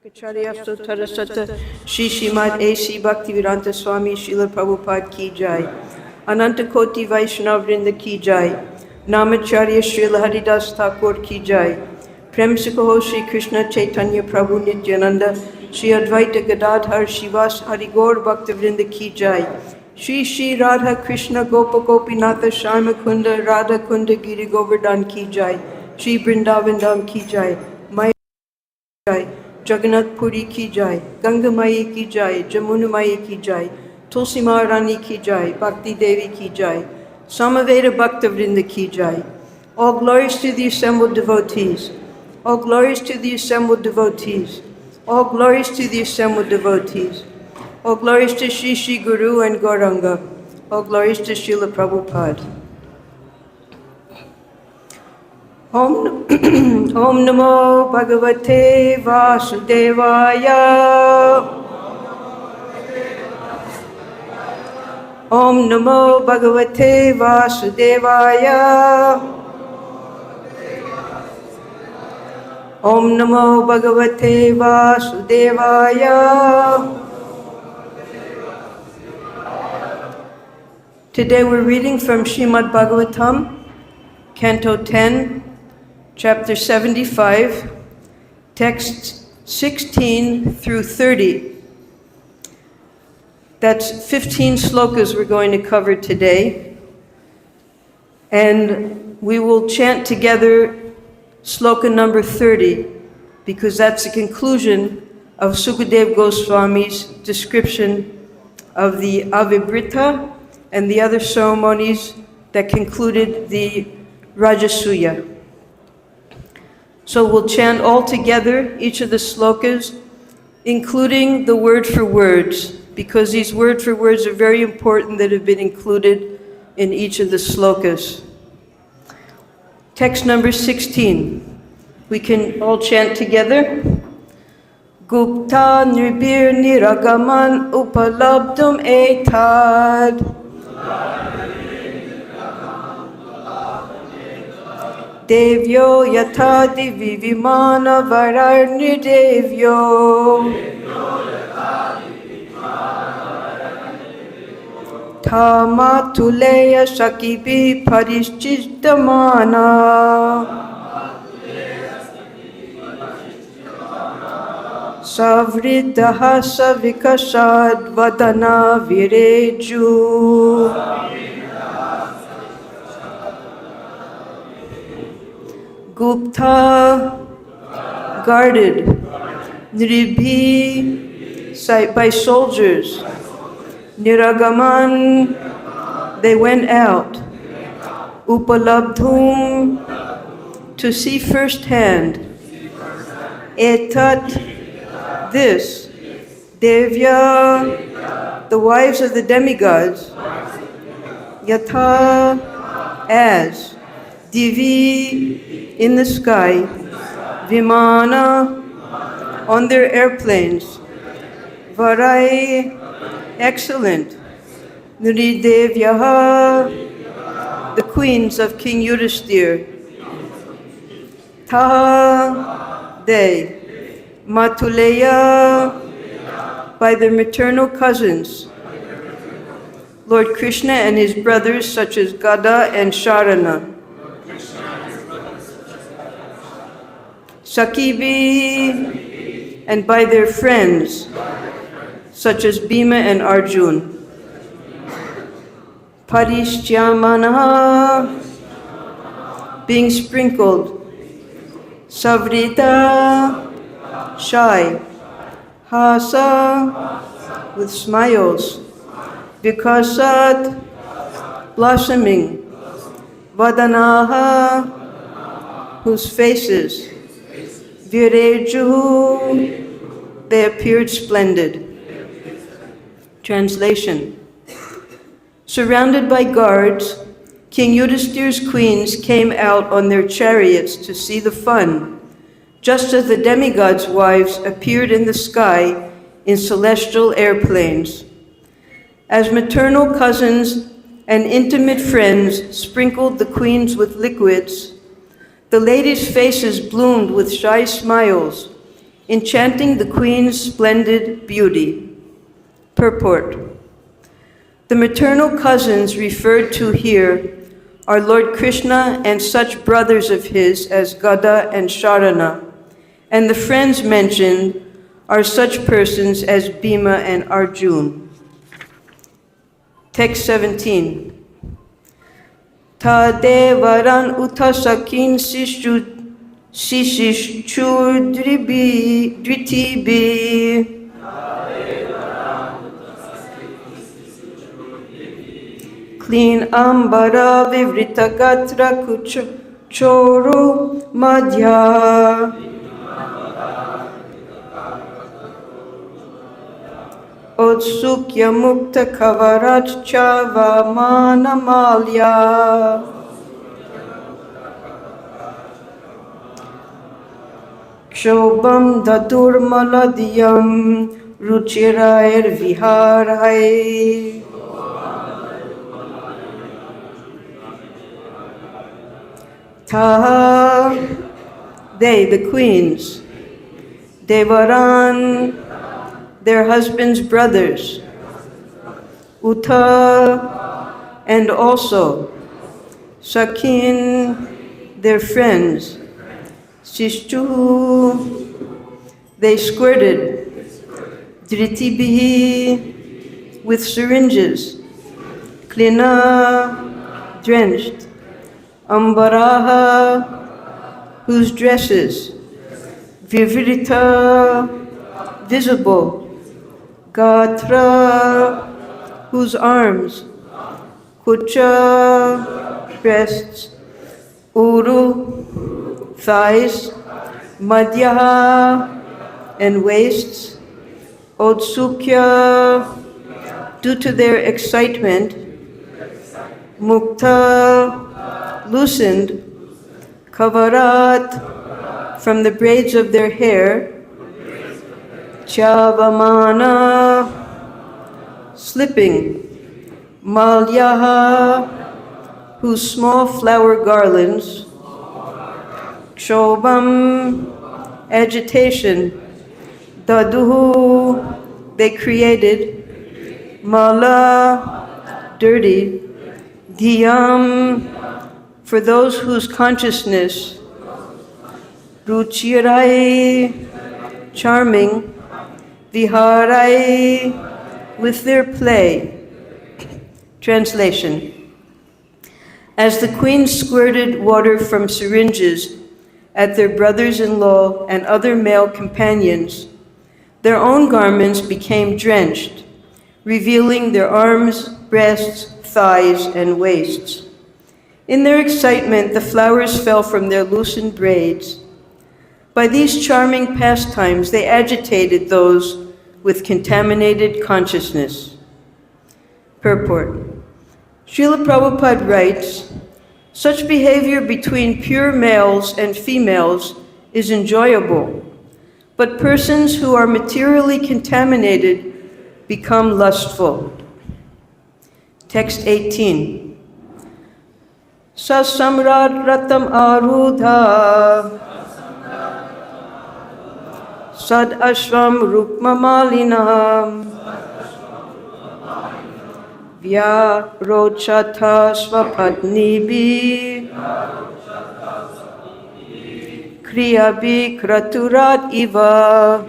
Shri Srimad A.C. Bhaktivedanta Swami Srila Prabhupada ki jai. Ananta Koti Vaishnavrinda ki jai. Namacharya Srila Haridas Thakur ki jai. Prem se kaho Shri Kṛṣṇa Chaitanya Prabhu Nityananda Shri Advaita Gadadhar Shivas Harigaur Bhaktivrinda ki jai. Shri Shri Radha Krishna Gopa Gopinatha Sharma Kunda Radha Kunda Giri Govardhan ki jai. Shri Vrindavan Dham ki jai. Maya jai. Jagannath Puri ki jai, Ganga Mayi ki jai, Jamuna Mayi ki jai, Tulsi Maharani ki jai, Bhakti Devi ki jai, Samaveda Bhaktavrinda ki jai. All glories to the assembled devotees. All glories to the assembled devotees. All glories to the assembled devotees. All glories to Shri Shri Guru and Gauranga. All glories to Srila Prabhupada. Om Namo Bhagavate Vasudevaya. Om Namo Bhagavate Vasudevaya. Om Namo Bhagavate Vasudevaya. Today we're reading from Srimad Bhagavatam, Canto 10, Chapter 75, texts 16 through 30. That's 15 slokas we're going to cover today. And we will chant together sloka number 30, because that's the conclusion of Sukadeva Goswami's description of the Avibhrita and the other ceremonies that concluded the Rajasuya. So we'll chant all together each of the slokas, including the word for words, because these word for words are very important that have been included in each of the slokas. Text number 16. We can all chant together. Guptā nṛbhir niragamann upalabdhum etad. Devyo yathā divi vimāna-varair nṛ-devyo. mātuleya-sakhibhiḥ pariṣicyamānāḥ. sa-vrīḍa-hāsa-vikasad-vadanā virejuḥ. Guptā, guarded. nṛbhir, by soldiers. Niragaman, they went out. Upalabdhum, to see firsthand. Etad, this. Devya, the wives of the demigods. Yathā, as. Divi, in the sky. Vimāna, on their airplanes. Varaiḥ, excellent. nṛ-devyaḥ, the queens of King Yudhiṣṭhira. Taha, they. Mātuleya, by their maternal cousins. Lord Kṛṣṇa and his brothers such as Gada and Sāraṇa. Sakhibhiḥ, and by their friends, such as Bhīma and Arjuna. Pariṣicyamānāḥ, being sprinkled. sa-vrīḍa, shy. Hāsa, with smiles. Vikasat, blossoming. Vadanā, whose faces. Virejuḥ, they appeared splendid. Translation. Surrounded by guards, King Yudhiṣṭhira's queens came out on their chariots to see the fun, just as the demigods' wives appeared in the sky in celestial airplanes. As maternal cousins and intimate friends sprinkled the queens with liquids, the ladies' faces bloomed with shy smiles, enchanting the queen's splendid beauty. Purport. The maternal cousins referred to here are Lord Kṛṣṇa and such brothers of his as Gada and Sāraṇa, and the friends mentioned are such persons as Bhīma and Arjuna. Text 17. Ta devaran uta sakin sishishchu dritibi. Clean ambara vivrita gatra choro madhya. Otsukya mukta kavarat chava manamalya. Kshobam dadur maladiyam ruchirair viharai. Ta, they, the queens, devaran, their husbands' brothers, uta, and also, sakin, their friends, sishtu, they squirted, dritibihi, with syringes, klina, drenched, ambaraha, whose dresses, vivrita, visible, gatra, whose arms, kucha, breasts, uru, thighs, madhya, and waists, otsukya, due to their excitement, mukta, loosened, kavarat, from the braids of their hair, chavamana, slipping, malyaha, whose small flower garlands, kshobam, agitation, daduhu, they created, mala, dirty, dhyam, for those whose consciousness, ruchirai, charming, viharai, with their play. Translation. As the queens squirted water from syringes at their brothers-in-law and other male companions, their own garments became drenched, revealing their arms, breasts, thighs, and waists. In their excitement, the flowers fell from their loosened braids. By these charming pastimes, they agitated those with contaminated consciousness. Purport. Srila Prabhupada writes, such behavior between pure males and females is enjoyable, but persons who are materially contaminated become lustful. Text 18. Sa samrad ratam arudha sad ashvam rukmamalinam vya rochata svapatnibi kriyabi kraturat iva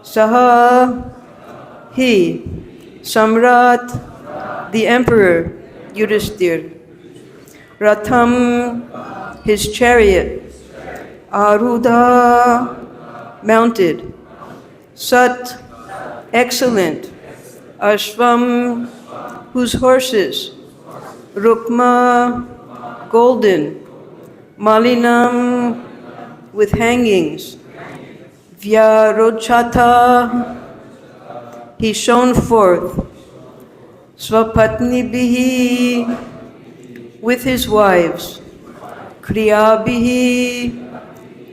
saha he Samrat, the emperor Yudhiṣṭhira, Ratham, his chariot, Arudha, mounted, Sat, excellent, Ashvam, whose horses, Rukma, golden, Malinam, with hangings, Vyarochata, he shone forth, Svapatnibihi, with his wives, Kriyabihi,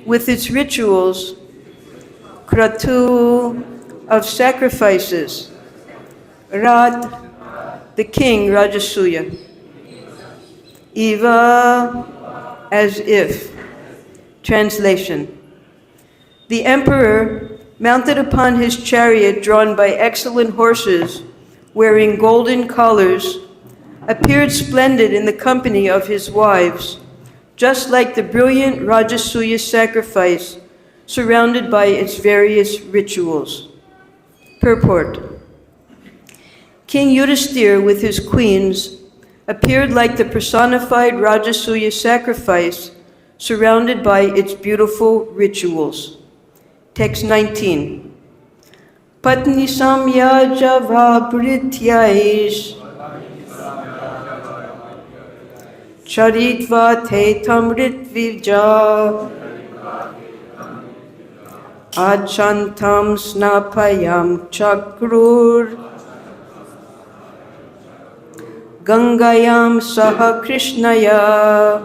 with its rituals, Kratu, of sacrifices, Rad, the king Rajasuya, Eva, as if. Translation. The emperor, mounted upon his chariot drawn by excellent horses, wearing golden collars, appeared splendid in the company of his wives, just like the brilliant Rajasuya sacrifice, surrounded by its various rituals. Purport. King Yudhiṣṭhira with his queens appeared like the personified Rajasuya sacrifice, surrounded by its beautiful rituals. Text 19. Patni samyaja vabhrityaish charitva te tamritvija achantam snapayam chakrur gangayam saha Kṛṣṇaya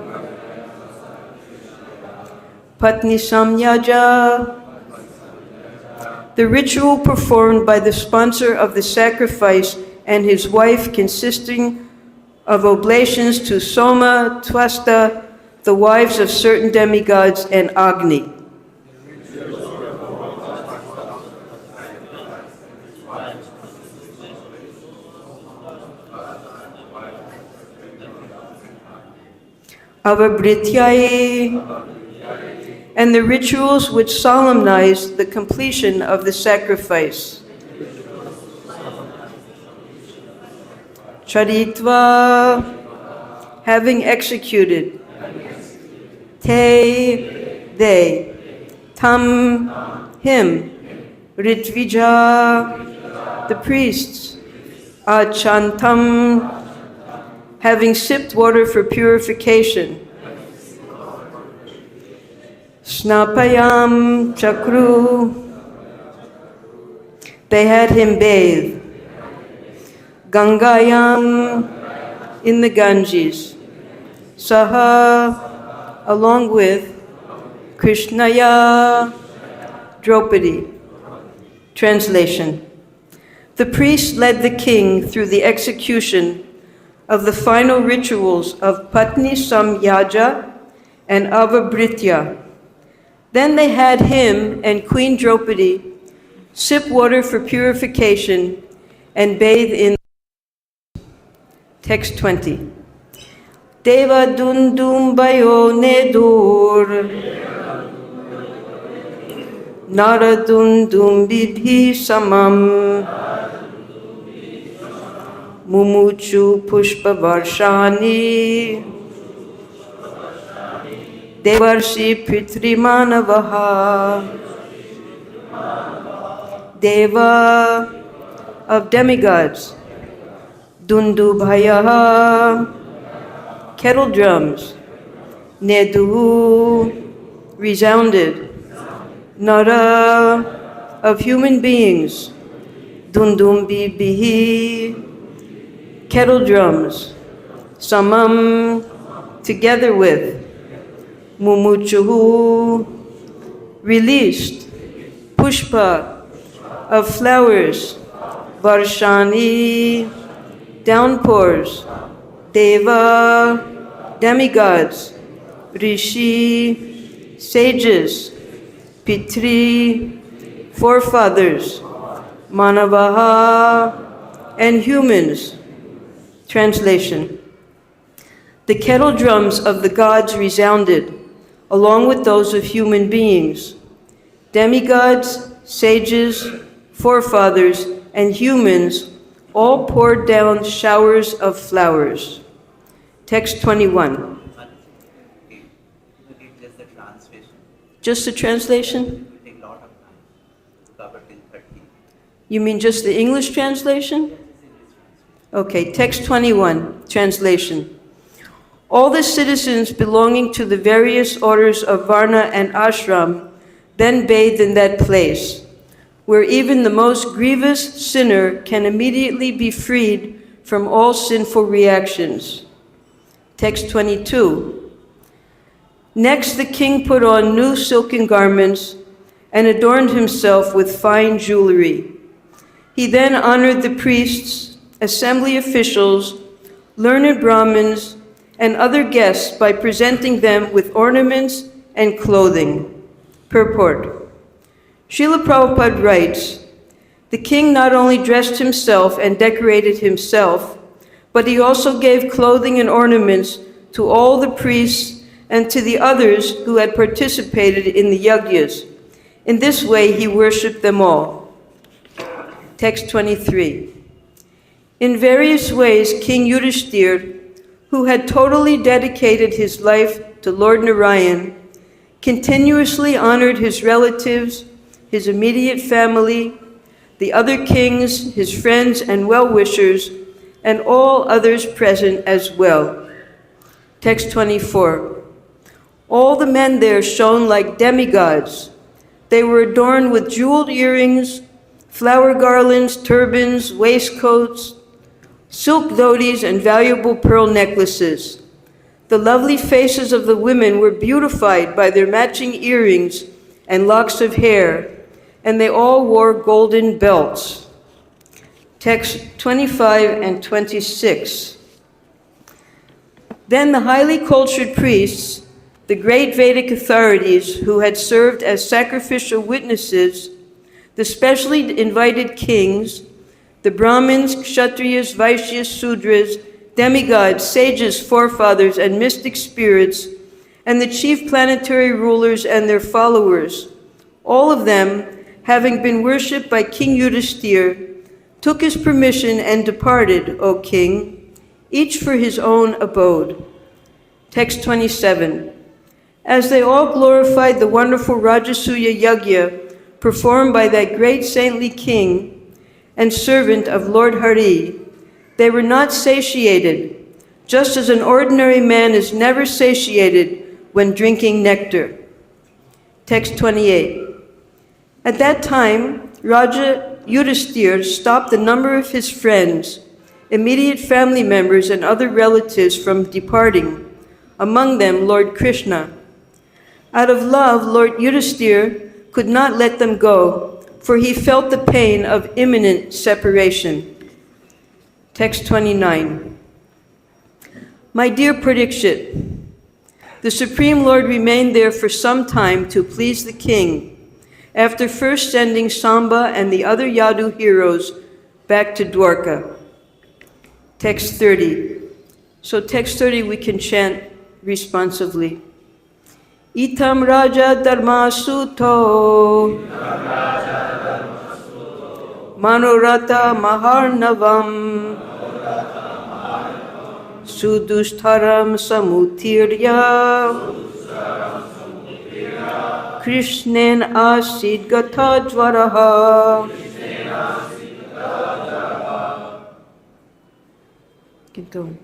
patni samyaja. The ritual performed by the sponsor of the sacrifice and his wife, consisting of oblations to Soma, Twasta, the wives of certain demigods, and Agni. Avabhrityai, and the rituals which solemnize the completion of the sacrifice. Charitva, having executed. Te, they. Tam, him. Ritvija, the priests. Achantam, having sipped water for purification. Snapayam chakru, they had him bathe. Gangayam, in the Ganges. Saha, along with. Kṛṣṇaya, Draupadi. Translation. The priest led the king through the execution of the final rituals of Patni Samyaja and Avabhritya. Then they had him and Queen Draupadi sip water for purification and bathe in. Text 20. Deva dundum bayo nedur nara dundum vidhi samam mumuchu pushpa varshani devarshi pitrimāna-vaha. Deva, of demigods. Dundubhaya, kettle drums. Nedu, resounded. Nara, of human beings. Dundumbibihi, kettle drums. Samam, together with. Mumuchuhu, released. Pushpa, of flowers. Varshani, downpours. Deva, demigods. Rishi, sages. Pitri, forefathers. Manavaha, and humans. Translation. The kettle drums of the gods resounded, along with those of human beings. Demigods, sages, forefathers, and humans all poured down showers of flowers. Text 21. Just the translation. Just the translation? It will take a lot of time to cover till 30. You mean just the English translation? Okay, text 21, translation. All the citizens belonging to the various orders of Varna and Ashram then bathed in that place, where even the most grievous sinner can immediately be freed from all sinful reactions. Text 22. Next, the king put on new silken garments and adorned himself with fine jewelry. He then honored the priests, assembly officials, learned Brahmins, and other guests by presenting them with ornaments and clothing. Purport. Srila Prabhupada writes, the king not only dressed himself and decorated himself, but he also gave clothing and ornaments to all the priests and to the others who had participated in the yajnas. In this way, he worshipped them all. Text 23. In various ways, King Yudhiṣṭhira, who had totally dedicated his life to Lord Narayan, continuously honored his relatives, his immediate family, the other kings, his friends and well-wishers, and all others present as well. Text 24. All the men there shone like demigods. They were adorned with jeweled earrings, flower garlands, turbans, waistcoats, silk dhotis, and valuable pearl necklaces. The lovely faces of the women were beautified by their matching earrings and locks of hair, and they all wore golden belts. Text 25 and 26. Then the highly cultured priests, the great Vedic authorities who had served as sacrificial witnesses, the specially invited kings, the Brahmins, Kshatriyas, Vaishyas, Sudras, demigods, sages, forefathers, and mystic spirits, and the chief planetary rulers and their followers, all of them, having been worshipped by King Yudhiṣṭhira, took his permission and departed, O king, each for his own abode. Text 27. As they all glorified the wonderful Rajasuya Yajna performed by that great saintly king and servant of Lord Hari, they were not satiated, just as an ordinary man is never satiated when drinking nectar. Text 28. At that time, Raja Yudhiṣṭhira stopped the number of his friends, immediate family members, and other relatives from departing, among them Lord Kṛṣṇa. Out of love, Lord Yudhiṣṭhira could not let them go, for he felt the pain of imminent separation. Text 29. My dear Parikshit, the Supreme Lord remained there for some time to please the king, after first sending Samba and the other Yadu heroes back to Dwarka. Text 30. So text 30 we can chant responsively. Itam Raja Dharmasuto Manorata Maharnavam Sudhuṣṭharam Samutirya Kṛṣṇa and Asid Gatadvaraha. Keep going.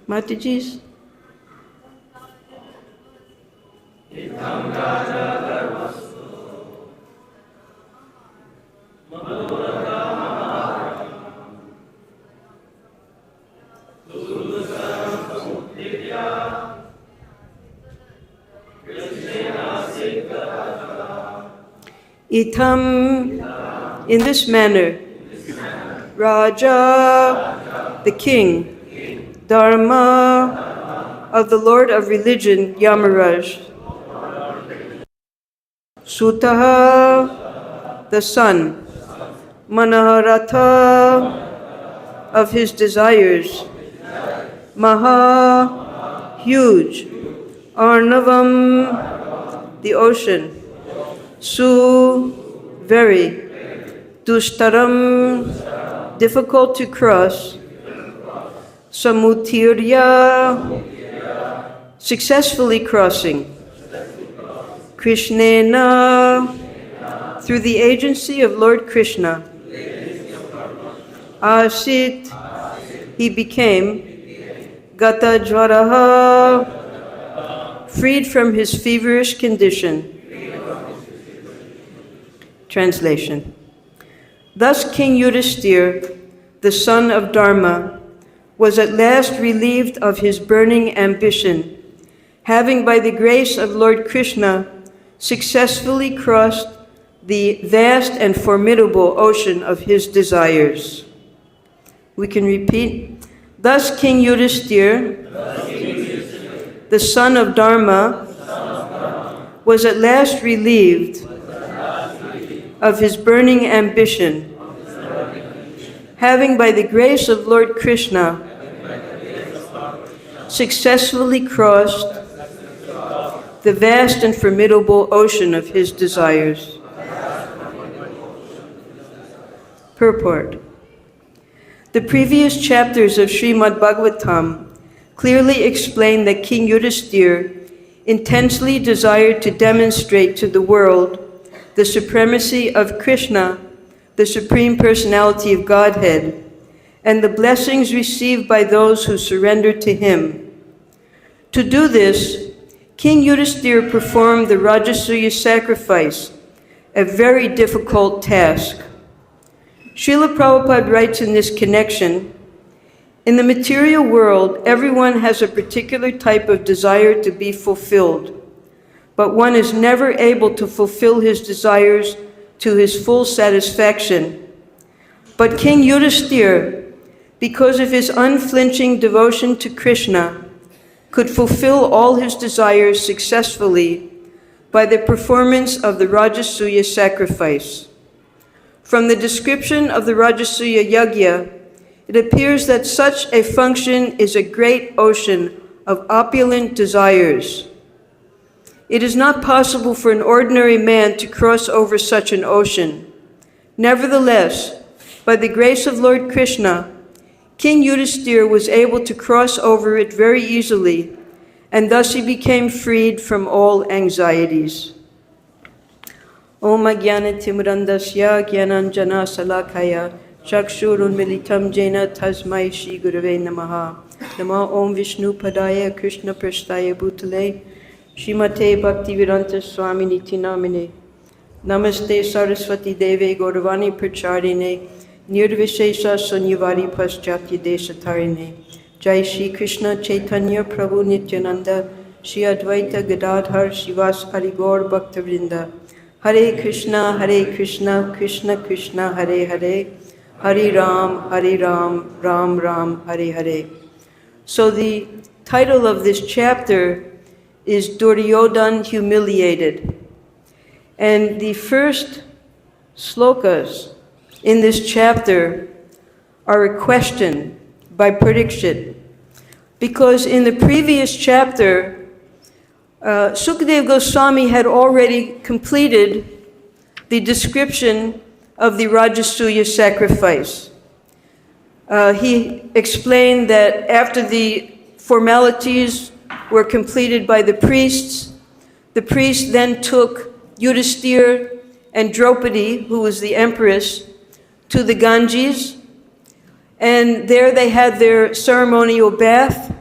Mataji's. Itam, in this manner, Raja, the king, Dharma, of the Lord of Religion, Yamaraj, Sutaha, the son, Manaharatha, of his desires, Maha, huge, Arnavam, the ocean, Su, very, Dushtaram, difficult to cross, Samutirya, successfully crossing, Kṛṣṇena, through the agency of Lord Krishna, Asit, he became Gata Jvaraha, freed from his feverish condition. Translation. Thus King Yudhiṣṭhira, the son of Dharma, was at last relieved of his burning ambition, having by the grace of Lord Krishna successfully crossed the vast and formidable ocean of his desires. We can repeat. Thus King Yudhiṣṭhira, the son of Dharma, was at last relieved of his burning ambition, having by the grace of Lord Krishna successfully crossed the vast and formidable ocean of his desires. Purport. The previous chapters of Srimad Bhagavatam clearly explain that King Yudhiṣṭhira intensely desired to demonstrate to the world the supremacy of Krishna, the Supreme Personality of Godhead, and the blessings received by those who surrender to him. To do this, King Yudhiṣṭhira performed the Rajasuya sacrifice, a very difficult task. Srila Prabhupada writes in this connection, in the material world, everyone has a particular type of desire to be fulfilled, but one is never able to fulfill his desires to his full satisfaction. But King Yudhiṣṭhira, because of his unflinching devotion to Krishna, could fulfill all his desires successfully by the performance of the Rajasuya sacrifice. From the description of the Rajasuya Yajna, it appears that such a function is a great ocean of opulent desires. It is not possible for an ordinary man to cross over such an ocean. Nevertheless, by the grace of Lord Krishna, King Yudhiṣṭhira was able to cross over it very easily, and thus he became freed from all anxieties. Om Ajnana-Timurandasya Jnananjana Salakaya Chakshurunmilitam Jena Tasmai Shri Gurave Namaha. Nama Om Vishnu Padaya Krishna Prasthaya Bhutale Srimate Bhaktivedanta Swami Niti Namine. Namaste Saraswati Deve Gauravani Pracharine Nirvishesha Sunyavari Paschatya Deshatarine. Jai Shri Krishna Chaitanya Prabhu Nityananda Shri Advaita Gadadhar Shivas Hari Gaur Bhaktavrinda. Hare Krishna, Krishna Krishna, Hare Hare, Hare Ram, Ram Ram, Hare Hare. So the title of this chapter is Duryodhana Humiliated. And the first slokas in this chapter are a question by Parikshit. Because in the previous chapter, Sukadeva Goswami had already completed the description of the Rajasuya sacrifice. He explained that after the formalities were completed by the priest then took Yudhiṣṭhira and Draupadi, who was the empress, to the Ganges, and there they had their ceremonial bath.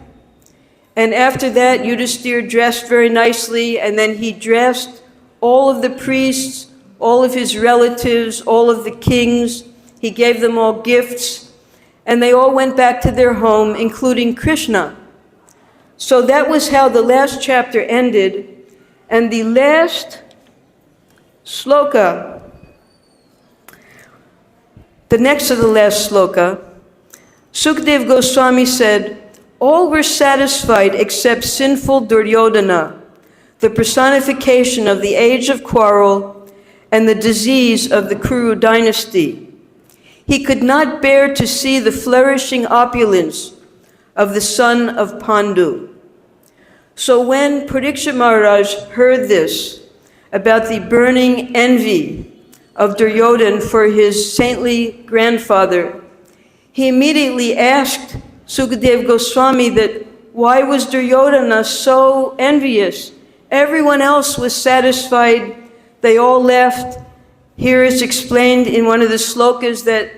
And after that, Yudhiṣṭhira dressed very nicely, and then he dressed all of the priests, all of his relatives, all of the kings. He gave them all gifts, and they all went back to their home, including Krishna. So that was how the last chapter ended. And the last sloka, the next to the last sloka, Sukadeva Goswami said, all were satisfied except sinful Duryodhana, the personification of the age of quarrel and the disease of the Kuru dynasty. He could not bear to see the flourishing opulence of the son of Pandu. So when Parikshit Maharaj heard this about the burning envy of Duryodhana for his saintly grandfather, he immediately asked Sukadeva Goswami that why was Duryodhana so envious? Everyone else was satisfied. They all left, Here it's explained in one of the slokas that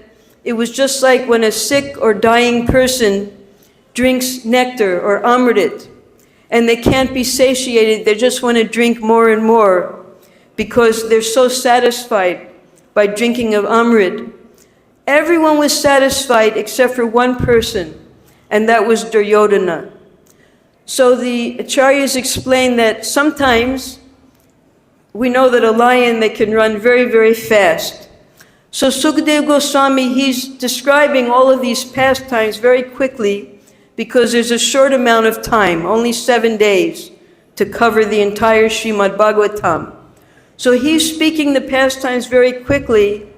it was just like when a sick or dying person drinks nectar or amrit, and they can't be satiated, they just want to drink more and more because they're so satisfied by drinking of amrit. Everyone was satisfied except for one person, and that was Duryodhana. So the Acharyas explain that sometimes we know that a lion, they can run very, very fast. So Sukadeva Goswami, he's describing all of these pastimes very quickly because there's a short amount of time, only 7 days, to cover the entire Srimad Bhagavatam. So he's speaking the pastimes very quickly,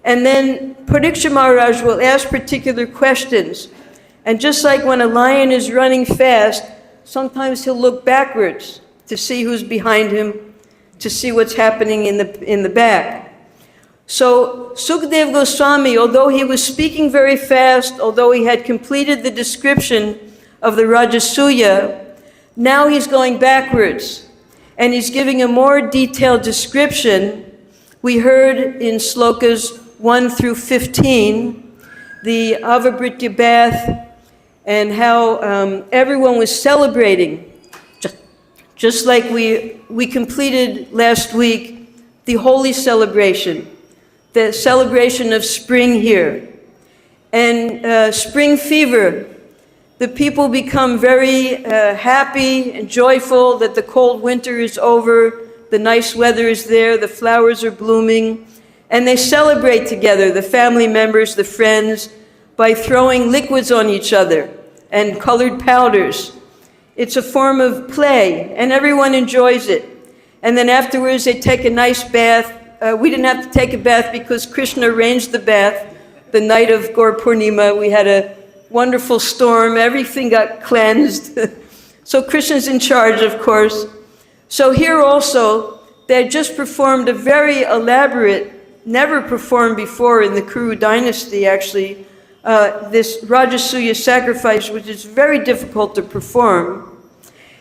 and then Pariṣicyamānāḥ Maharaj will ask particular questions. And just like when a lion is running fast, sometimes he'll look backwards to see who's behind him, to see what's happening in the back. So Sukadeva Goswami, although he was speaking very fast, although he had completed the description of the Rajasuya, now he's going backwards, and he's giving a more detailed description. We heard in slokas 1 through 15, the Avabhritya bath, and how everyone was celebrating. Just like we completed last week the holy celebration, the celebration of spring here. And spring fever, the people become very happy and joyful that the cold winter is over, the nice weather is there, the flowers are blooming, and they celebrate together, the family members, the friends, by throwing liquids on each other and colored powders. It's a form of play, and everyone enjoys it. And then afterwards they take a nice bath. We didn't have to take a bath because Kṛṣṇa arranged the bath. The night of Gaur Purnima, we had a wonderful storm, everything got cleansed. So Kṛṣṇa's in charge, of course. So here also, they had just performed a very elaborate, never performed before in the Kuru dynasty actually, this Rajasuya sacrifice, which is very difficult to perform.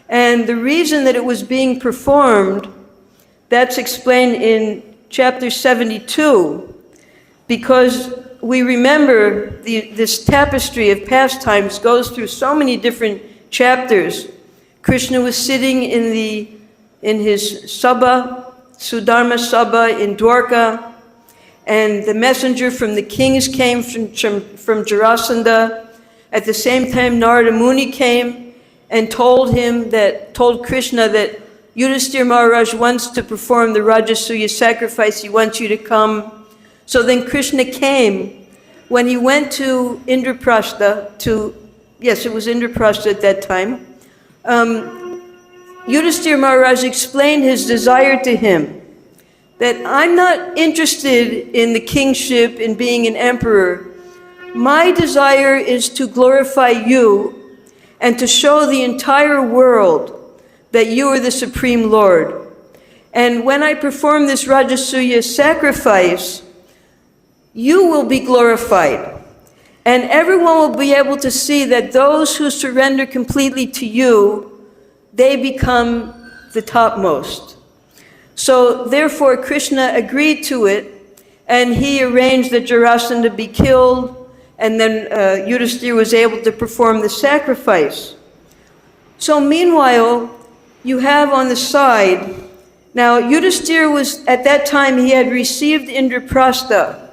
And the reason that it was being performed, that's explained in chapter 72, because we remember this tapestry of pastimes goes through so many different chapters. Kṛṣṇa was sitting in his sabha, Sudharma sabha in Dwarka, and the messenger from the kings came from Jarasandha. At the same time, Narada Muni came and told Kṛṣṇa that Yudhiṣṭhira Maharaj wants to perform the Rajasuya sacrifice. He wants you to come. So then Kṛṣṇa came. When he went to Indraprastha, it was Indraprastha at that time, Yudhiṣṭhira Maharaj explained his desire to him, that I'm not interested in the kingship, in being an emperor. My desire is to glorify you and to show the entire world that you are the Supreme Lord. And when I perform this Rajasuya sacrifice, you will be glorified. And everyone will be able to see that those who surrender completely to you, they become the topmost. So therefore Kṛṣṇa agreed to it, and he arranged that Jarasandha be killed, and then Yudhiṣṭhira was able to perform the sacrifice. So meanwhile, you have on the side, now Yudhiṣṭhira was, at that time, he had received Indraprastha.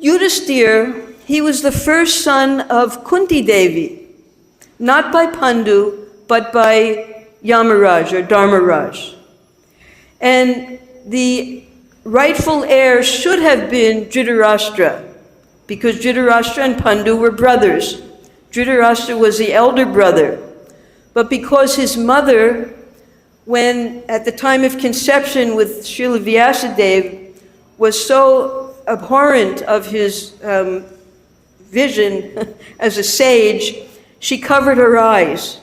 Yudhiṣṭhira, he was the first son of Kunti Devi, not by Pandu, but by Yamaraj or Dharmaraj. And the rightful heir should have been Dhritarashtra, because Dhritarashtra and Pandu were brothers. Dhritarashtra was the elder brother. But because his mother, when at the time of conception with Srila Vyasadeva, was so abhorrent of his vision as a sage, she covered her eyes.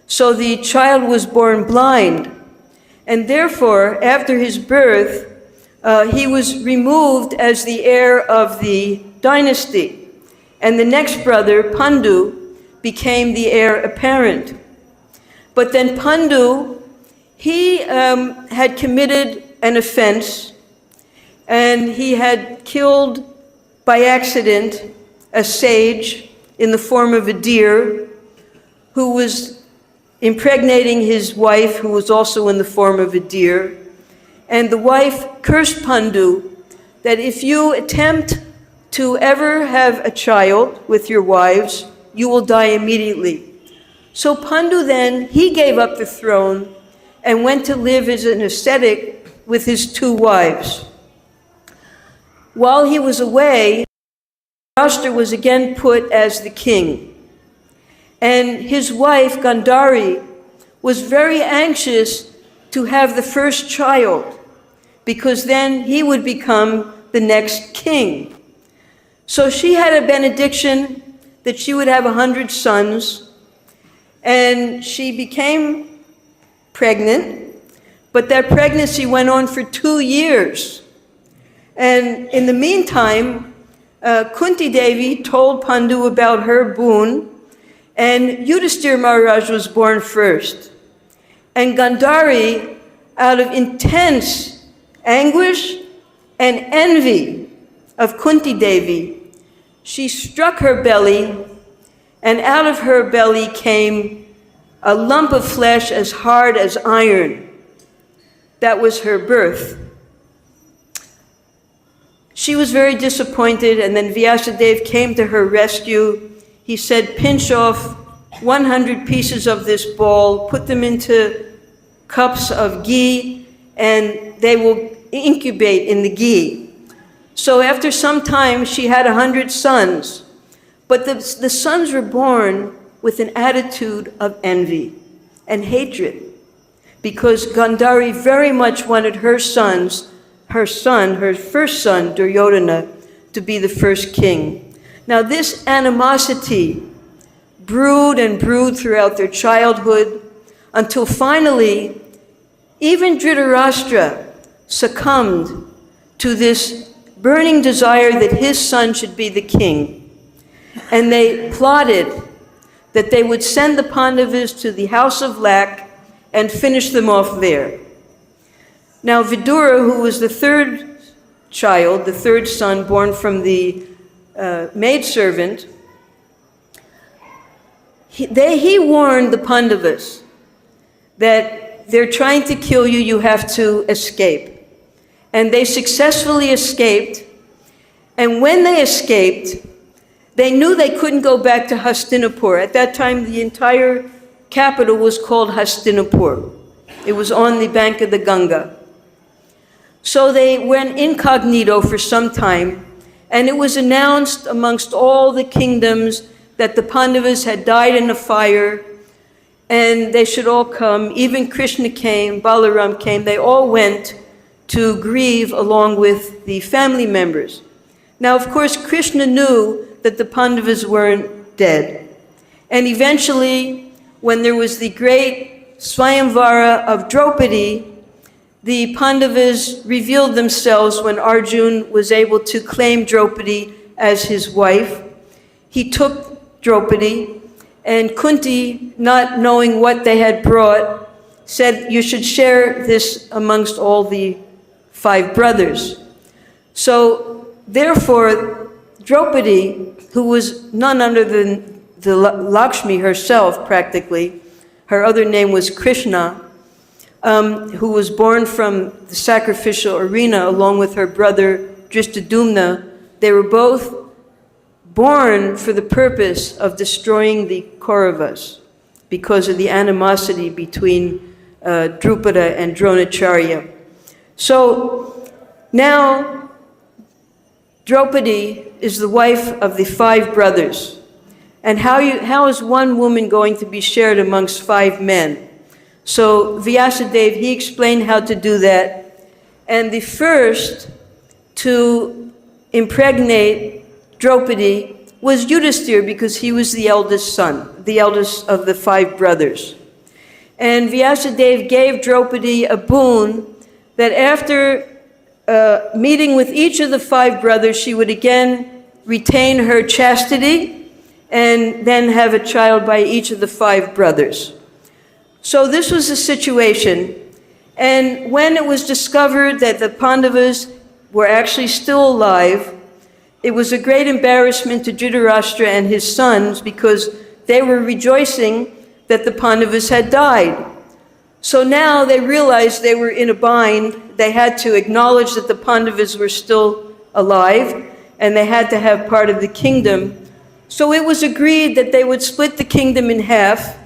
So the child was born blind. And therefore, after his birth, he was removed as the heir of the dynasty. And the next brother, Pandu, became the heir apparent. But then Pandu, he had committed an offense, and he had killed by accident a sage in the form of a deer who was impregnating his wife, who was also in the form of a deer. And the wife cursed Pandu that if you attempt to ever have a child with your wives, you will die immediately. So Pandu then, he gave up the throne and went to live as an ascetic with his 2 wives. While he was away, Yudhiṣṭhira was again put as the king. And his wife, Gandhari, was very anxious to have the first child, because then he would become the next king. So she had a benediction that she would have 100 sons, and she became pregnant, but that pregnancy went on for 2 years. And in the meantime, Kunti Devi told Pandu about her boon, and Yudhiṣṭhira Maharaj was born first. And Gandhari, out of intense anguish and envy of Kunti Devi, she struck her belly, and out of her belly came a lump of flesh as hard as iron. That was her birth. She was very disappointed, and then Vyasadeva came to her rescue. He said, pinch off 100 pieces of this ball, put them into cups of ghee, and they will incubate in the ghee. So after some time, she had 100 sons, but the sons were born with an attitude of envy and hatred, because Gandhari very much wanted her first son, Duryodhana, to be the first king. Now this animosity brewed and brewed throughout their childhood until finally even Dhritarashtra succumbed to this burning desire that his son should be the king. And they plotted that they would send the Pandavas to the house of lac and finish them off there. Now Vidura, who was the 3rd child, the 3rd son born from the maidservant, he warned the Pandavas that they're trying to kill you, you have to escape. And they successfully escaped, and when they escaped, they knew they couldn't go back to Hastinapur. At that time, the entire capital was called Hastinapur. It was on the bank of the Ganga. So they went incognito for some time, and it was announced amongst all the kingdoms that the Pandavas had died in a fire, and they should all come. Even Kṛṣṇa came, Balaram came, they all went to grieve along with the family members. Now, of course, Kṛṣṇa knew that the Pandavas weren't dead. And eventually, when there was the great Swayamvara of Draupadi, the Pandavas revealed themselves when Arjuna was able to claim Draupadi as his wife. He took Draupadi, and Kunti, not knowing what they had brought, said, you should share this amongst all the 5 brothers. So, therefore, Draupadi, who was none other than the Lakshmi herself, practically, her other name was Kṛṣṇa, who was born from the sacrificial arena along with her brother Drishtadumna. They were both born for the purpose of destroying the Kauravas because of the animosity between Drupada and Dronacharya. So now Draupadi is the wife of the 5 brothers. And how is one woman going to be shared amongst 5 men? So Vyasadeva, he explained how to do that. And the first to impregnate Draupadi was Yudhiṣṭhira, because he was the eldest son, the eldest of the 5 brothers. And Vyasadeva gave Draupadi a boon that after meeting with each of the 5 brothers, she would again retain her chastity and then have a child by each of the 5 brothers. So this was the situation. And when it was discovered that the Pandavas were actually still alive. It was a great embarrassment to Dhritarashtra and his sons because they were rejoicing that the Pandavas had died. So now they realized they were in a bind. They had to acknowledge that the Pandavas were still alive, and they had to have part of the kingdom. So it was agreed that they would split the kingdom in half.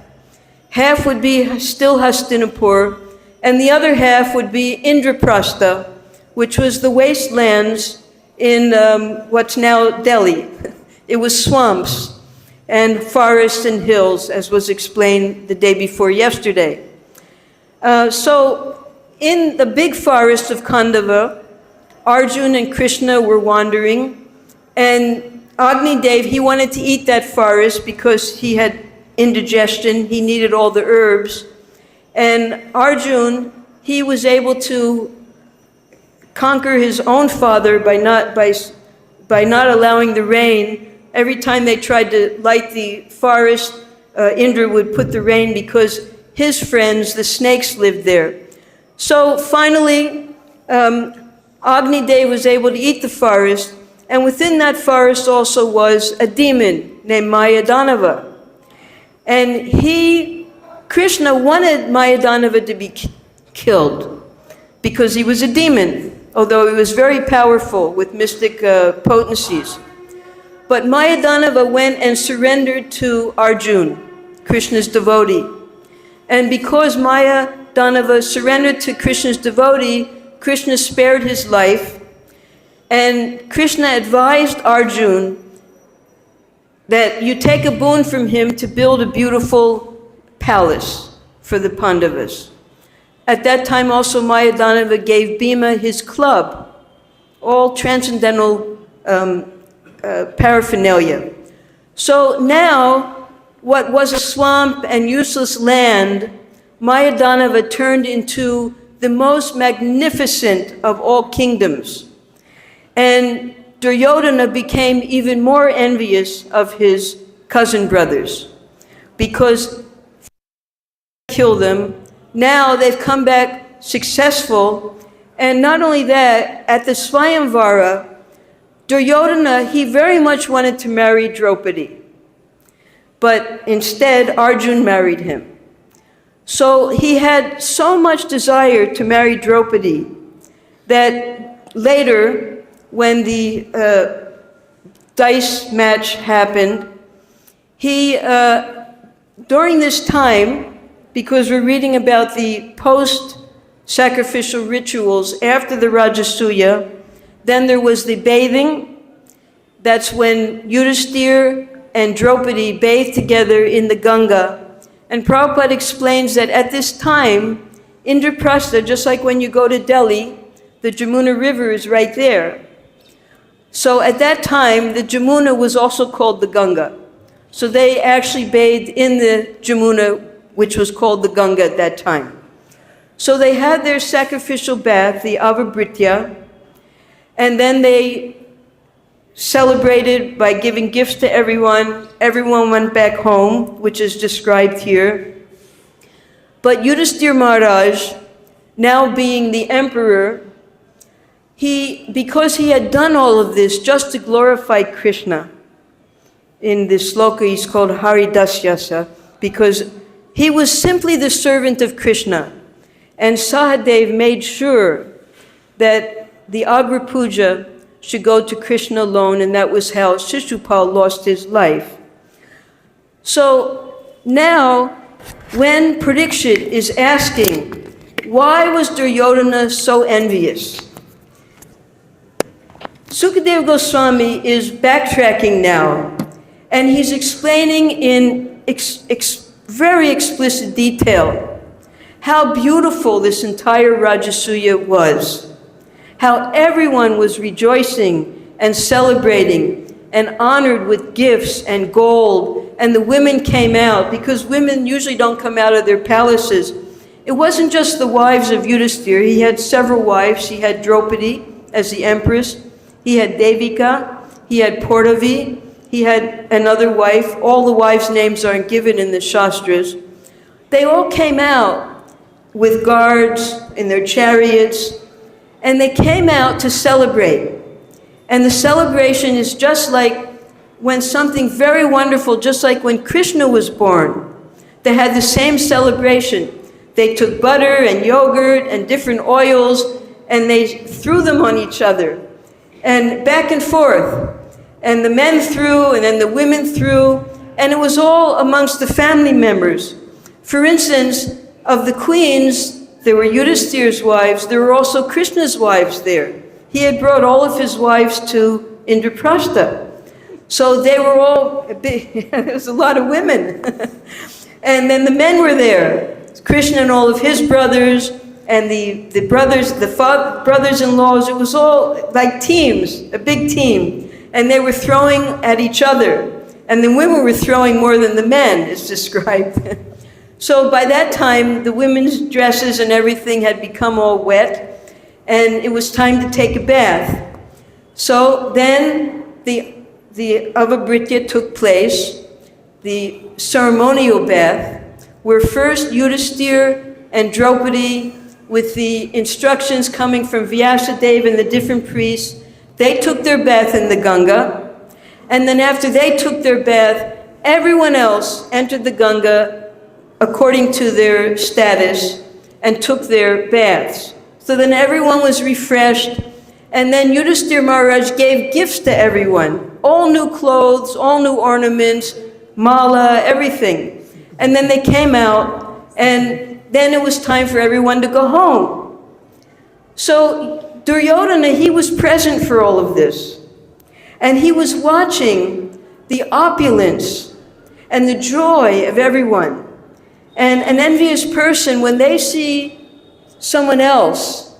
Half would be still Hastinapur, and the other half would be Indraprastha, which was the wastelands in what's now Delhi. It was swamps and forests and hills, as was explained the day before yesterday. So in the big forest of Khandava, Arjuna and Kṛṣṇa were wandering, and Agni Dev, he wanted to eat that forest because he had indigestion, he needed all the herbs. And Arjuna, he was able to conquer his own father by not allowing the rain. Every time they tried to light the forest, Indra would put the rain because his friends, the snakes, lived there. So finally, Agni Dev was able to eat the forest, and within that forest also was a demon named Mayadanava. And Kṛṣṇa wanted Mayadanava to be killed because he was a demon, although he was very powerful with mystic potencies. But Mayadanava went and surrendered to Arjuna, Krishna's devotee. And because Mayadanava surrendered to Krishna's devotee, Kṛṣṇa spared his life. And Kṛṣṇa advised Arjuna that you take a boon from him to build a beautiful palace for the Pandavas. At that time also Mayadanava gave Bhīma his club, all transcendental paraphernalia. So now, what was a swamp and useless land, Mayadanava turned into the most magnificent of all kingdoms. And Duryodhana became even more envious of his cousin brothers because he killed them. Now they've come back successful. And not only that, at the Swayamvara, Duryodhana, he very much wanted to marry Draupadi. But instead, Arjuna married him. So he had so much desire to marry Draupadi that later, when the dice match happened, during this time, because we're reading about the post-sacrificial rituals after the Rajasuya, then there was the bathing. That's when Yudhiṣṭhira and Draupadi bathed together in the Ganga. And Prabhupada explains that at this time, Indraprastha, just like when you go to Delhi, the Jamuna River is right there. So at that time, the Jamuna was also called the Ganga. So they actually bathed in the Jamuna, which was called the Ganga at that time. So they had their sacrificial bath, the Avabhritya, and then they celebrated by giving gifts to everyone. Everyone went back home, which is described here. But Yudhiṣṭhira Maharaj, now being the emperor, because he had done all of this just to glorify Kṛṣṇa, in this sloka he's called Haridasyasa, because he was simply the servant of Kṛṣṇa. And Sahadev made sure that the Agra Puja should go to Kṛṣṇa alone, and that was how Shishupal lost his life. So now, when Parikshit is asking, why was Duryodhana so envious? Sukadeva Goswami is backtracking now, and he's explaining in very explicit detail how beautiful this entire Rajasuya was, how everyone was rejoicing and celebrating and honored with gifts and gold, and the women came out, because women usually don't come out of their palaces. It wasn't just the wives of Yudhiṣṭhira. He had several wives. He had Draupadi as the empress. He had Devika, he had Portavi, he had another wife. All the wives' names aren't given in the Shastras. They all came out with guards in their chariots, and they came out to celebrate. And the celebration is just like when something very wonderful, just like when Kṛṣṇa was born. They had the same celebration. They took butter and yogurt and different oils, and they threw them on each other, and back and forth. And the men threw, and then the women threw, and it was all amongst the family members. For instance, of the queens, there were Yudhiṣṭhira's wives, there were also Kṛṣṇa's wives there. He had brought all of his wives to Indraprastha. So they were all, there was a lot of women. And then the men were there, Kṛṣṇa and all of his brothers, and the brothers-in-laws. It was all like teams, a big team. And they were throwing at each other. And the women were throwing more than the men, it's described. So by that time, the women's dresses and everything had become all wet, and it was time to take a bath. So then the Avabhritya took place, the ceremonial bath, where first Yudhiṣṭhira and Draupadi, with the instructions coming from Vyasadeva and the different priests, they took their bath in the Ganga, and then after they took their bath, everyone else entered the Ganga according to their status and took their baths. So then everyone was refreshed, and then Yudhiṣṭhira Maharaj gave gifts to everyone, all new clothes, all new ornaments, mala, everything. And then they came out, and then it was time for everyone to go home. So Duryodhana, he was present for all of this. And he was watching the opulence and the joy of everyone. And an envious person, when they see someone else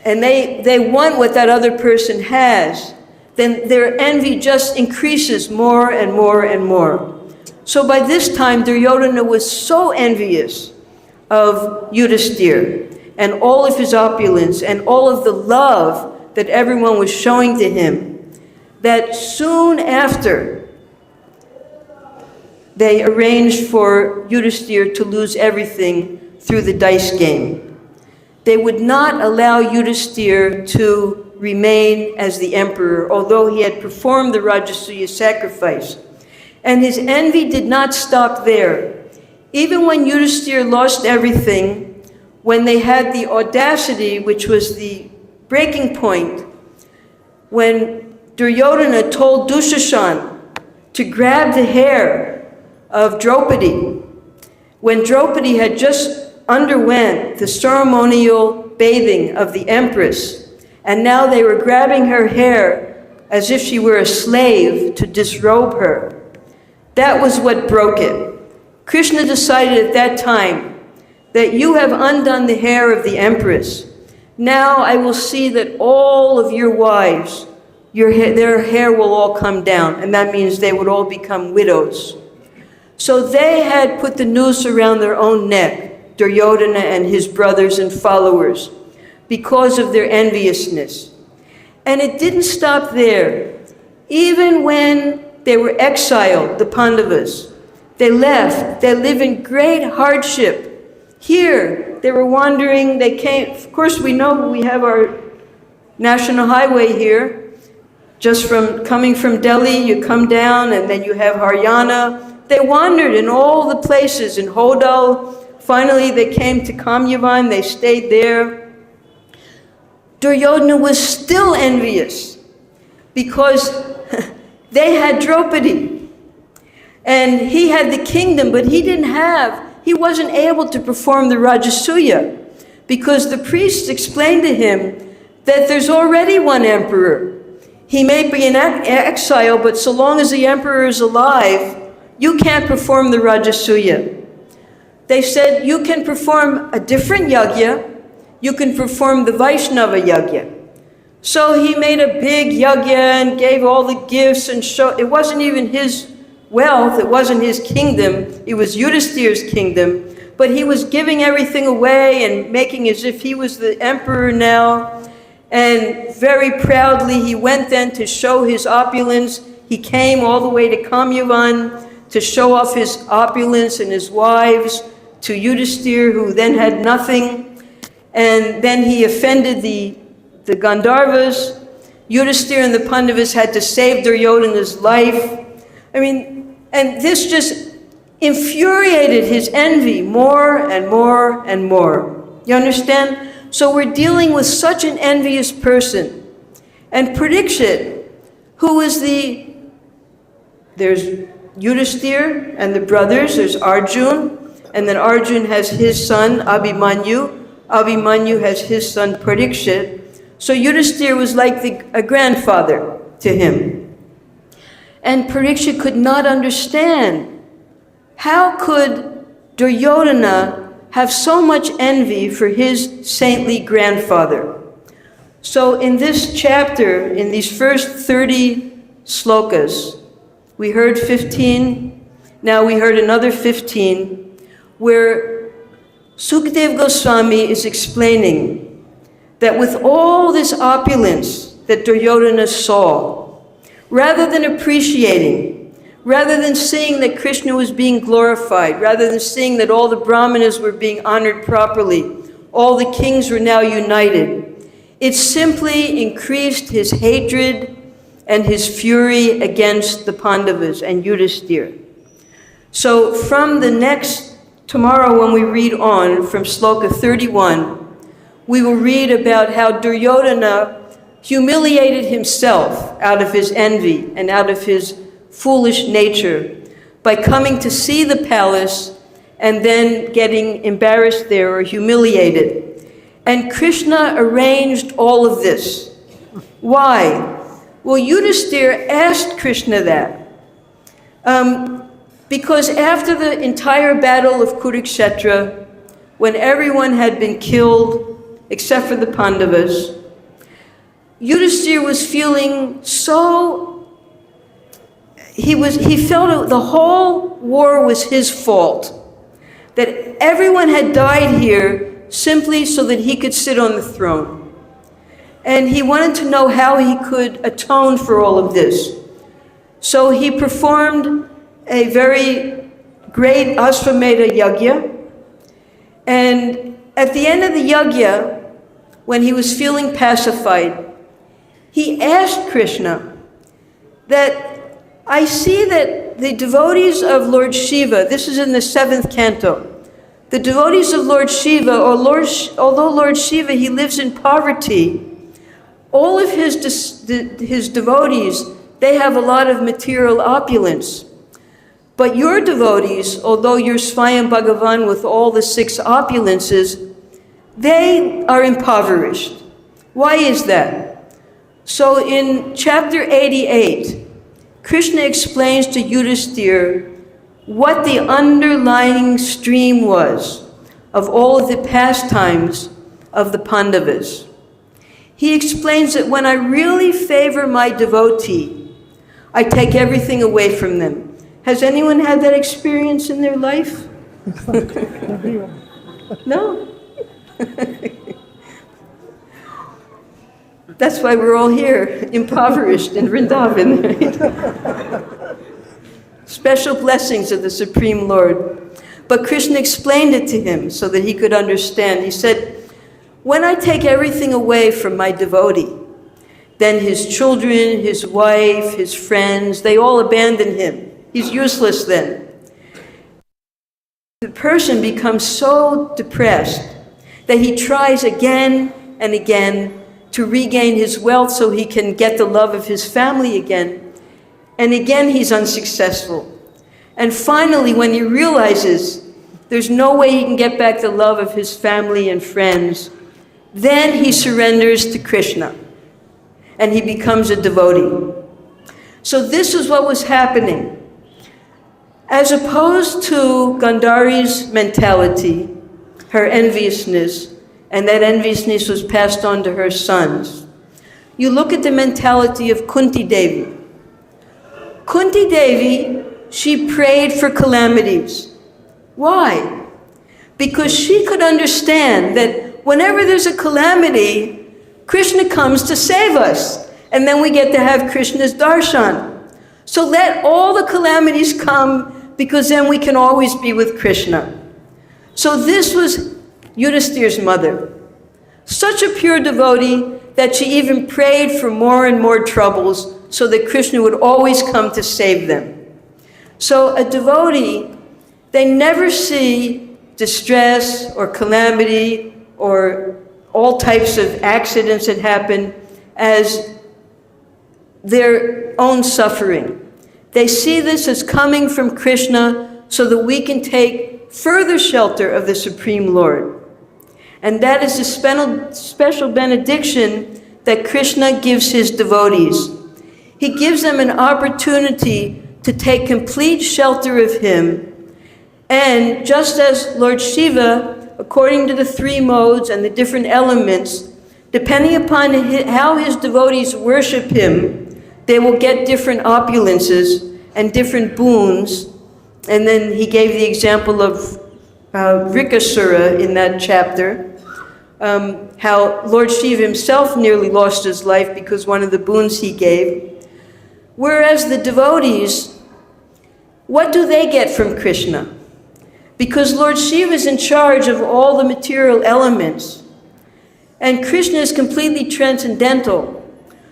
and they want what that other person has, then their envy just increases more and more and more. So by this time, Duryodhana was so envious of Yudhiṣṭhira and all of his opulence and all of the love that everyone was showing to him, that soon after, they arranged for Yudhiṣṭhira to lose everything through the dice game. They would not allow Yudhiṣṭhira to remain as the emperor, although he had performed the Rajasuya sacrifice. And his envy did not stop there. Even when Yudhiṣṭhira lost everything, when they had the audacity, which was the breaking point, when Duryodhana told Dushashan to grab the hair of Draupadi, when Draupadi had just underwent the ceremonial bathing of the empress, and now they were grabbing her hair as if she were a slave to disrobe her. That was what broke it. Kṛṣṇa decided at that time that you have undone the hair of the empress. Now I will see that all of your wives, their hair will all come down, and that means they would all become widows. So they had put the noose around their own neck, Duryodhana and his brothers and followers, because of their enviousness. And it didn't stop there. Even when they were exiled, the Pandavas, they left. They live in great hardship. Here, they were wandering, they came, of course we know we have our national highway here. Just from coming from Delhi, you come down and then you have Haryana. They wandered in all the places, in Hodal. Finally, they came to Kamyavan, they stayed there. Duryodhana was still envious because they had Draupadi. And he had the kingdom, but he wasn't able to perform the Rajasuya because the priests explained to him that there's already one emperor. He may be in exile, but so long as the emperor is alive, you can't perform the Rajasuya. They said, you can perform a different yajna, you can perform the Vaishnava yajna. So he made a big yajna and gave all the gifts and it wasn't even his wealth, it wasn't his kingdom, it was Yudhiṣṭhira's kingdom, but he was giving everything away and making as if he was the emperor now. And very proudly he went then to show his opulence. He came all the way to Kamyavan to show off his opulence and his wives to Yudhiṣṭhira, who then had nothing. And then he offended the the Gandharvas. Yudhiṣṭhira and the Pandavas had to save Duryodhana's life. I mean, and this just infuriated his envy more and more and more. You understand? So we're dealing with such an envious person. And Parikshit, who is there's Yudhiṣṭhira and the brothers, there's Arjuna, and then Arjuna has his son Abhimanyu. Abhimanyu has his son Parikshit. So Yudhiṣṭhira was like a grandfather to him. And Parikshit could not understand, how could Duryodhana have so much envy for his saintly grandfather? So in this chapter, in these first 30 slokas, we heard 15, now we heard another 15, where Sukadeva Goswami is explaining that with all this opulence that Duryodhana saw, rather than appreciating, rather than seeing that Krishna was being glorified, rather than seeing that all the brahmanas were being honored properly, all the kings were now united, it simply increased his hatred and his fury against the Pandavas and Yudhiṣṭhira. So from the next, tomorrow when we read on from sloka 31, we will read about how Duryodhana humiliated himself out of his envy and out of his foolish nature by coming to see the palace and then getting embarrassed there or humiliated. And Krishna arranged all of this. Why? Well, Yudhiṣṭhira asked Krishna that. Because after the entire battle of Kurukshetra, when everyone had been killed except for the Pandavas, Yudhiṣṭhira was feeling so, he felt the whole war was his fault, that everyone had died here simply so that he could sit on the throne. And he wanted to know how he could atone for all of this. So he performed a very great Ashvamedha yajna, and at the end of the yajna, when he was feeling pacified, he asked Krishna that, I see that the devotees of Lord Shiva, this is in the 7th canto, the devotees of Lord Shiva, although Lord Shiva, he lives in poverty, all of his devotees, they have a lot of material opulence. But your devotees, although you're Swayam Bhagavan with all the 6 opulences, they are impoverished. Why is that? So in chapter 88, Krishna explains to Yudhiṣṭhira what the underlying stream was of all of the pastimes of the Pandavas. He explains that when I really favor my devotee, I take everything away from them. Has anyone had that experience in their life? No? That's why we're all here, impoverished in Vrindavan. Right? Special blessings of the Supreme Lord. But Krishna explained it to him so that he could understand. He said, when I take everything away from my devotee, then his children, his wife, his friends, they all abandon him. He's useless then. The person becomes so depressed that he tries again and again to regain his wealth so he can get the love of his family again. And again, he's unsuccessful. And finally, when he realizes there's no way he can get back the love of his family and friends, then he surrenders to Krishna and he becomes a devotee. So this is what was happening. As opposed to Gandhari's mentality, her enviousness, and that enviousness was passed on to her sons, you look at the mentality of Kunti Devi. Kunti Devi, she prayed for calamities. Why? Because she could understand that whenever there's a calamity, Krishna comes to save us, and then we get to have Krishna's darshan. So let all the calamities come, because then we can always be with Krishna. So this was Yudhiṣṭhira's mother. Such a pure devotee that she even prayed for more and more troubles so that Krishna would always come to save them. So a devotee, they never see distress or calamity or all types of accidents that happen as their own suffering. They see this as coming from Krishna so that we can take further shelter of the Supreme Lord. And that is the special benediction that Krishna gives his devotees. He gives them an opportunity to take complete shelter of him. And just as Lord Shiva, according to the three modes and the different elements, depending upon how his devotees worship him, they will get different opulences and different boons. And then he gave the example of Vrikasura in that chapter, how Lord Shiva himself nearly lost his life because one of the boons he gave. Whereas the devotees, what do they get from Krishna? Because Lord Shiva is in charge of all the material elements, and Krishna is completely transcendental.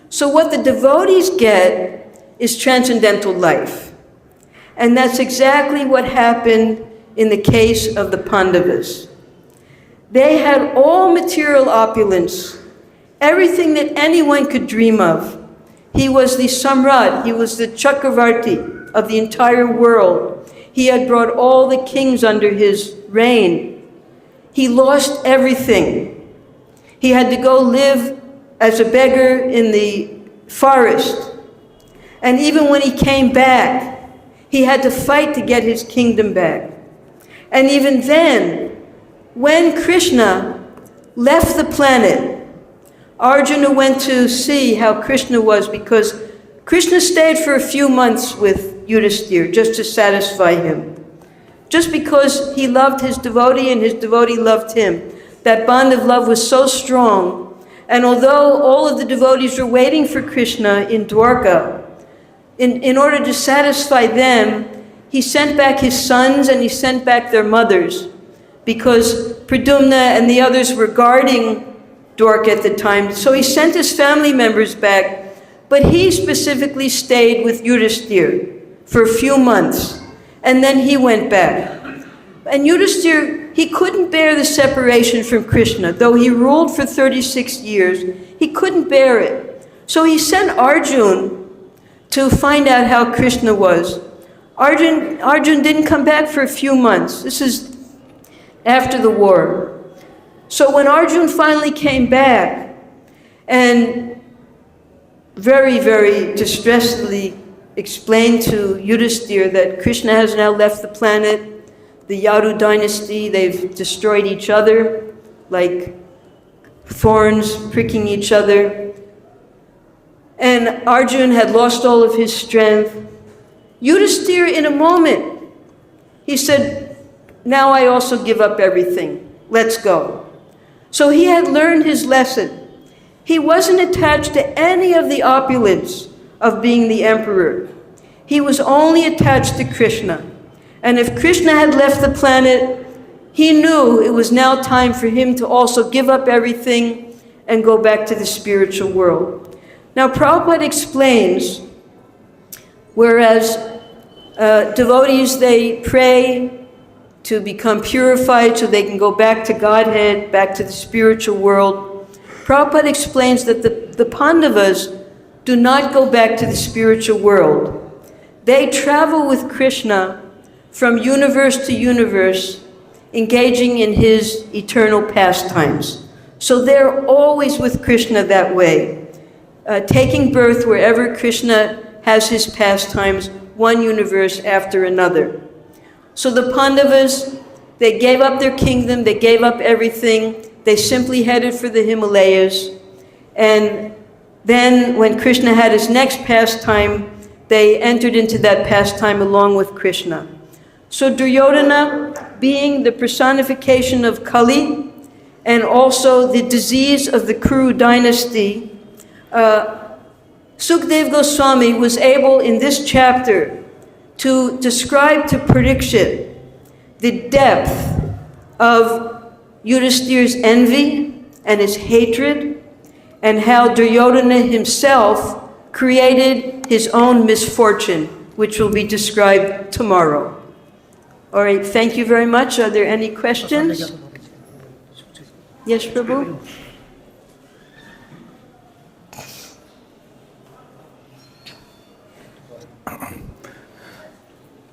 So what the devotees get is transcendental life. And that's exactly what happened in the case of the Pandavas. They had all material opulence, everything that anyone could dream of. He was the Samrat, he was the Chakravarti of the entire world. He had brought all the kings under his reign. He lost everything. He had to go live as a beggar in the forest. And even when he came back, he had to fight to get his kingdom back. And even then, when Krishna left the planet, Arjuna went to see how Krishna was, because Krishna stayed for a few months with Yudhiṣṭhira just to satisfy him. Just because he loved his devotee and his devotee loved him. That bond of love was so strong. And although all of the devotees were waiting for Krishna in Dwarka, in order to satisfy them, he sent back his sons and he sent back their mothers, because Pradumna and the others were guarding Dwarka at the time. So he sent his family members back, but he specifically stayed with Yudhiṣṭhira for a few months, and then he went back. And Yudhiṣṭhira, he couldn't bear the separation from Krishna. Though he ruled for 36 years, he couldn't bear it. So he sent Arjuna to find out how Krishna was. Arjuna didn't come back for a few months. This is after the war. So when Arjuna finally came back and very, very distressedly explained to Yudhiṣṭhira that Krishna has now left the planet, the Yadu dynasty, they've destroyed each other like thorns pricking each other. And Arjuna had lost all of his strength. Yudhiṣṭhira, in a moment, he said, now I also give up everything. Let's go. So he had learned his lesson. He wasn't attached to any of the opulence of being the emperor. He was only attached to Krishna. And if Krishna had left the planet, he knew it was now time for him to also give up everything and go back to the spiritual world. Now, Prabhupada explains, whereas devotees, they pray to become purified so they can go back to Godhead, back to the spiritual world. Prabhupada explains that the Pandavas do not go back to the spiritual world. They travel with Krishna from universe to universe, engaging in his eternal pastimes. So they're always with Krishna that way. Taking birth wherever Krishna has his pastimes, one universe after another. So the Pandavas, they gave up their kingdom, they gave up everything, they simply headed for the Himalayas. And then when Krishna had his next pastime, they entered into that pastime along with Krishna. So Duryodhana, being the personification of Kali, and also the disease of the Kuru dynasty, Sukadeva Goswami was able in this chapter to describe to Parikshit the depth of Yudhiṣṭhira's envy and his hatred, and how Duryodhana himself created his own misfortune, which will be described tomorrow. All right, thank you very much. Are there any questions? Yes, Prabhu?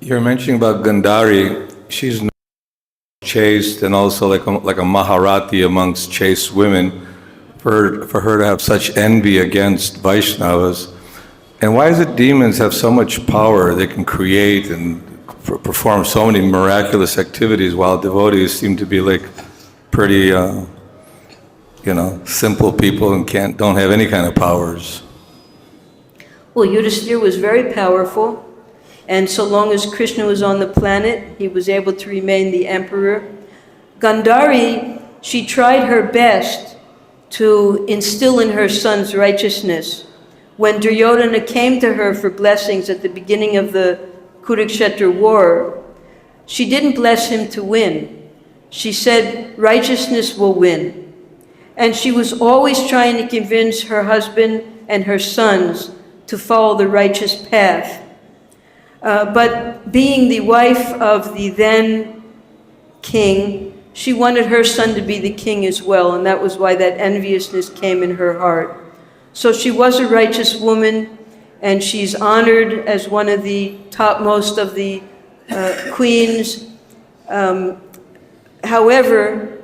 You're mentioning about Gandhari. She's chaste and also like a Maharati amongst chaste women. For her to have such envy against Vaishnavas. And why is it demons have so much power? They can create and perform so many miraculous activities while devotees seem to be like pretty, simple people and don't have any kind of powers. Well, Yudhiṣṭhira was very powerful, and so long as Krishna was on the planet, he was able to remain the emperor. Gandhari, she tried her best to instill in her son's righteousness. When Duryodhana came to her for blessings at the beginning of the Kurukshetra war, she didn't bless him to win. She said, righteousness will win. And she was always trying to convince her husband and her sons to follow the righteous path. But being the wife of the then king, she wanted her son to be the king as well, and that was why that enviousness came in her heart. So she was a righteous woman, and she's honored as one of the topmost of the queens. However,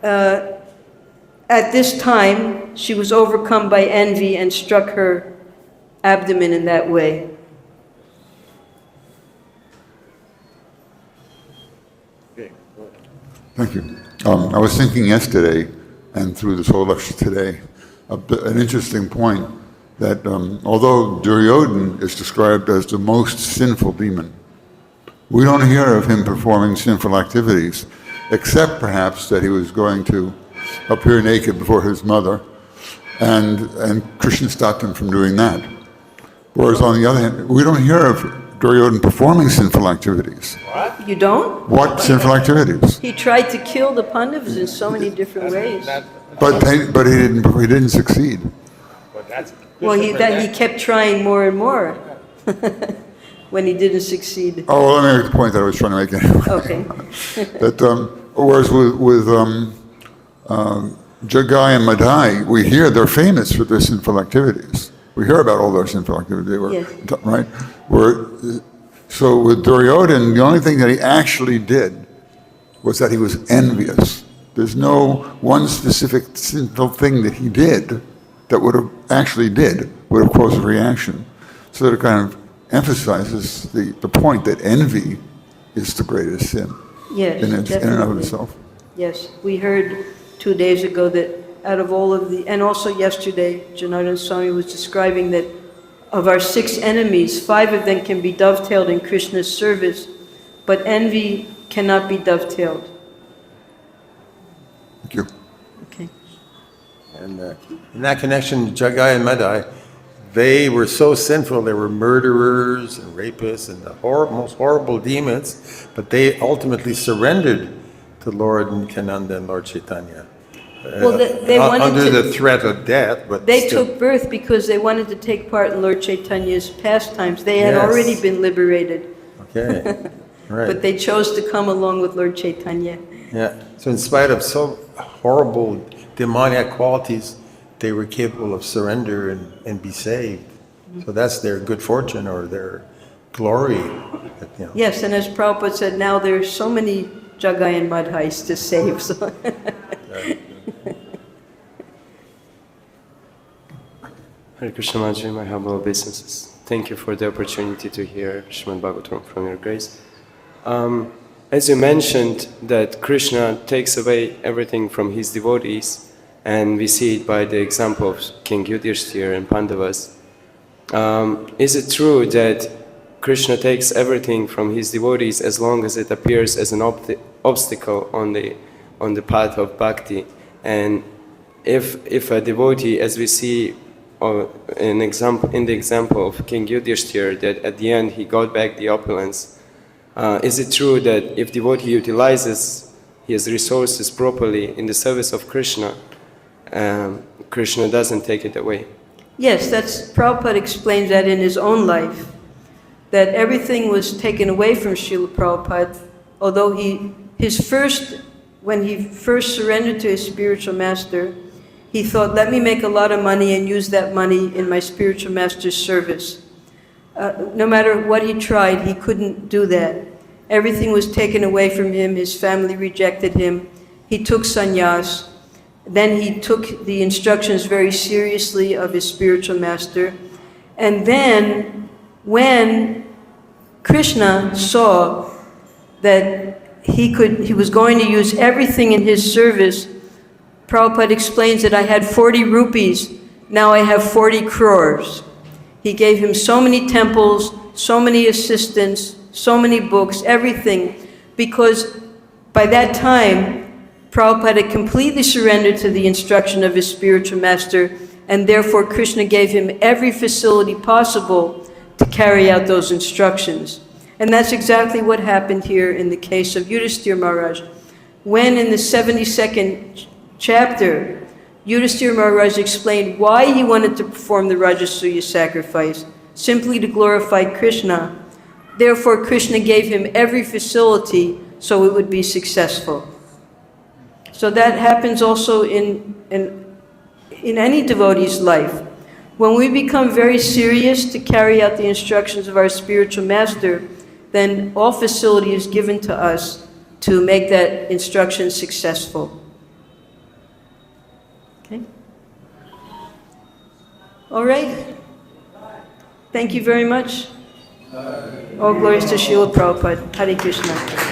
at this time, she was overcome by envy and struck her abdomen in that way. Thank you. I was thinking yesterday, and through this whole lecture today, an interesting point that although Duryodhana is described as the most sinful demon, we don't hear of him performing sinful activities, except perhaps that he was going to appear naked before his mother, and Krishna stopped him from doing that. Whereas on the other hand, we don't hear of Duryodhana performing sinful activities. What? You don't? What sinful activities? He tried to kill the Pandavas in so many different ways. But he didn't succeed. Well, he kept trying more and more when he didn't succeed. Oh, well, let me make the point that I was trying to make anyway. Okay. That whereas with Jagai and Madai, we hear they're famous for their sinful activities. We hear about all their sinful activities. They were, yes. Right? So with Duryodhana, the only thing that he actually did was that he was envious. There's no one specific sinful thing that he did that would have caused a reaction. So that it kind of emphasizes the point that envy is the greatest sin. Yes, in and of itself. Yes, we heard 2 days ago that out of all of the, and also yesterday, Janardana Swami was describing that of our 6 enemies, 5 of them can be dovetailed in Krishna's service, but envy cannot be dovetailed. Thank you. Okay. And in that connection, Jagai and Madai, they were so sinful, they were murderers and rapists and the most horrible demons, but they ultimately surrendered to Lord Nityananda and Lord Chaitanya. Well, they wanted under to, the threat of death, but they still. took birth because they wanted to take part in Lord Chaitanya's pastimes. They had already been liberated. Okay, right. But they chose to come along with Lord Chaitanya. Yeah. So in spite of so horrible demoniac qualities, they were capable of surrender and be saved. So that's their good fortune or their glory. Yes, and as Prabhupada said, now there are so many Jagai and Madhais to save. So. Hare Krishna Mataji, my humble obeisances. Thank you for the opportunity to hear Srimad Bhagavatam from your grace. As you mentioned that Krishna takes away everything from his devotees, and we see it by the example of King Yudhiṣṭhira and Pandavas. Is it true that Krishna takes everything from his devotees as long as it appears as an obstacle on the path of bhakti? And if a devotee, as we see in the example of King Yudhiṣṭhira, that at the end he got back the opulence, is it true that if devotee utilizes his resources properly in the service of Krishna, Krishna doesn't take it away. Yes, Prabhupada explains that in his own life, that everything was taken away from Srila Prabhupada, although when he first surrendered to his spiritual master, he thought, let me make a lot of money and use that money in my spiritual master's service. No matter what he tried, he couldn't do that. Everything was taken away from him, his family rejected him, he took sannyas, then he took the instructions very seriously of his spiritual master, and then when Krishna saw that he was going to use everything in his service, Prabhupada explains that I had 40 rupees, now I have 40 crores. He gave him so many temples, so many assistants, so many books, everything, because by that time, Prabhupada had completely surrendered to the instruction of his spiritual master, and therefore Krishna gave him every facility possible to carry out those instructions. And that's exactly what happened here in the case of Yudhiṣṭhira Maharaj. When in the 72nd chapter, Yudhiṣṭhira Maharaj explained why he wanted to perform the Rajasuya sacrifice, simply to glorify Krishna. Therefore, Krishna gave him every facility so it would be successful. So that happens also in any devotee's life. When we become very serious to carry out the instructions of our spiritual master, then all facility is given to us to make that instruction successful. Okay? All right. Thank you very much. All glories to Srila Prabhupada. Hare Krishna.